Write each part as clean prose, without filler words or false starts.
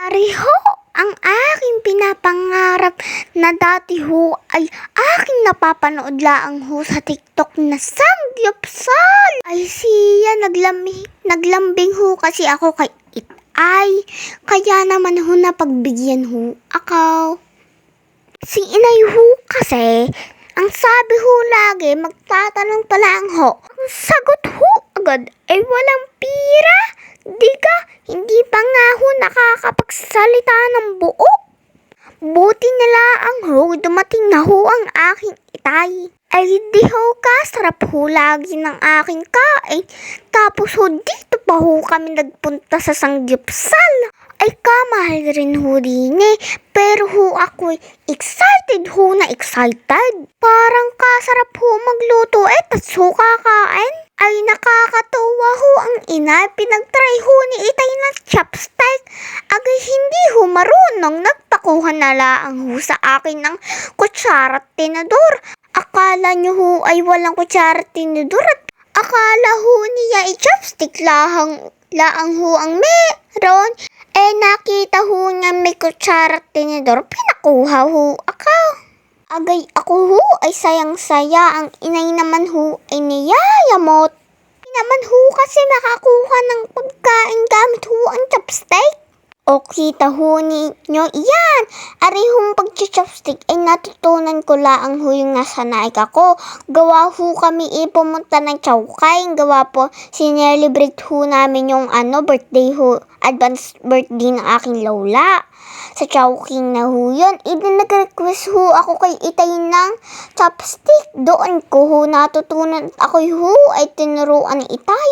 Ariho, ang aking pinapangarap na dati ho ay aking napapanood laang ho sa TikTok na samgyupsal. Ay siya naglambing ho kasi ako kay Itay. Kaya naman ho napagbigyan ho ako. Si inay ho kasi, ang sabi ho lagi, magtatanong pa lang ho. Ang sagot ho agad ay walang pira. Hindi pa nga ho nakakapagsalita ng buo. Buti na lang ho, dumating na ho ang aking Itay. Ay di ho kasarap ho lagi ng aking kain. Tapos ho dito pa ho kami nagpunta sa Sanggupsal. Ay kamahal rin ho din eh. Pero ho ako excited ho na excited. Parang kasarap ho magluto tas ho kakain. Ay nakakatuwa ho ang ina. Pinagtry ho ni Itay na chopstick. Agay hindi ho marunong. Nagpakuha na lang ho sa akin ng kutsara at tinador. Akala nyo ho ay walang kutsara at tinador at akala ho niya ay chopstick laang ho ang meron. Nakita ho niya may kutsara at tinidor, pinakuha ho ako. Agay ako ho ay sayang-saya, ang inay naman ho ay niyayamot. Naman ho kasi makakuha ng pagkain gamit ho ang chopstick. O kita ho ninyo, iyan, arihong pag-chopstick ay natutunan ko laang ho yung nasanaik ako. Gawa ho kami pumunta ng Chowking, gawa po, sinelebrate ho namin yung birthday ho, advance birthday ng aking lola. Sa Chowking na ho yun, nag-request ho ako kay Itay ng chopstick. Doon ko ho natutunan, ako ho ay tinuruan ni Itay.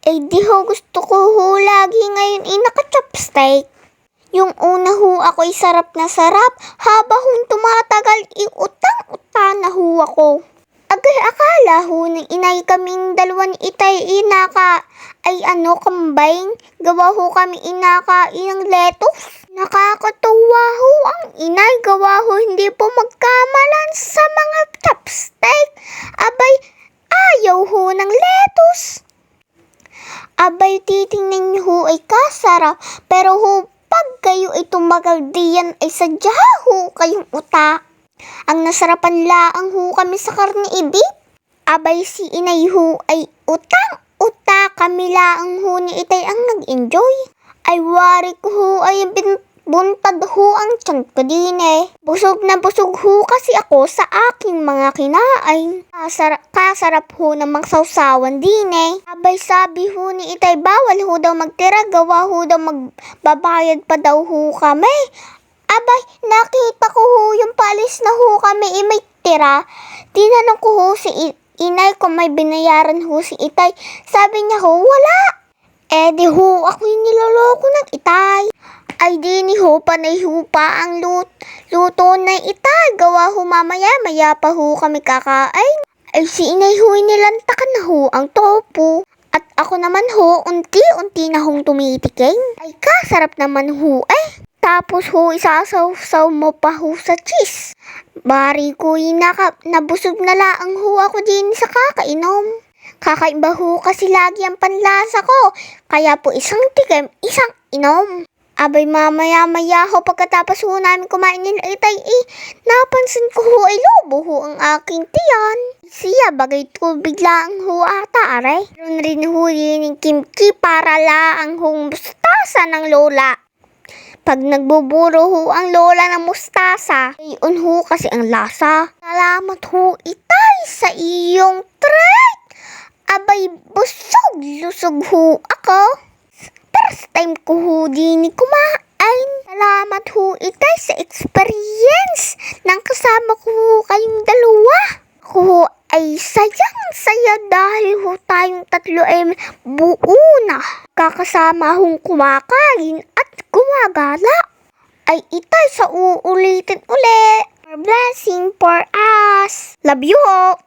Di ho gusto ko ho lagi ngayon naka-chopstick. Yung una ho ako ay sarap na sarap, habang tumatagal utang-utang na ho ako. Agay akala ho ng inay kaming dalawa ni Itay combine, gawa ho kami inakain ng lettuce. Nakakatuwa ho ang inay, gawa ho hindi po magkamalan sa mga chopstick. Abay, ayaw ho ng lettuce. Abay, titingnan niyo ho ay kasarap, pero ho, pag kayo ay tumagal diyan ay sadya ho kayong utak. Ang nasarapan laang ho kami sa karne beef. Abay, si inay ho ay utang-utak, kami laang ho ni Itay ang nag-enjoy. Ay wari ko ho ay buntad ho ang tiyan ko din eh. Busog na busog ho kasi ako sa aking mga kinain. Kasarap ho namang sausawan din eh. Abay sabi ho ni Itay bawal ho daw magtira, gawa ho daw magbabayad pa daw ho kami. Abay nakita ko ho yung palis na ho kami may tira. Tinanong ko ho si inay kung may binayaran ho si Itay. Sabi niya ho wala. Di ho ako niloloko ng Itay. Ay di ni ho panay ho pa ang luto na Itay. Gawa ho maya pa ho kami kakain. Ay si inay ho nilantakan na ho ang tofu. At ako naman ho unti-unti na hong tumitiking. Ay kasarap naman ho eh. Tapos ho isasaw-saw mo pa ho sa cheese. Bari ko nabusog na laang ho ako din sa kakainom. Kakaiba ho kasi lagi ang panlasa ko. Kaya po isang tikim, isang inom. Abay mamaya ho pagkatapos ho namin kumain ni Itay napansin ko ho ay lobo ho ang aking tiyan. Siya bagay ko biglaang ho ata aray. Meron rin ho yung kimchi para laang hong mustasa ng lola. Pag nagbuburo ho ang lola ng mustasa, yun ho kasi ang lasa. Salamat ho Itay sa iyong treat. Abay lusog ho ako. First time ko ho din kumain. Salamat ho Itay sa experience ng kasama ko ho kayong dalawa. Ako ho ay sayang-saya dahil ho tayong tatlo ay buo na. Kakasama hong kumakain at gumagala. Ay Itay sa uulitin uli. Blessing for us. Love you ho.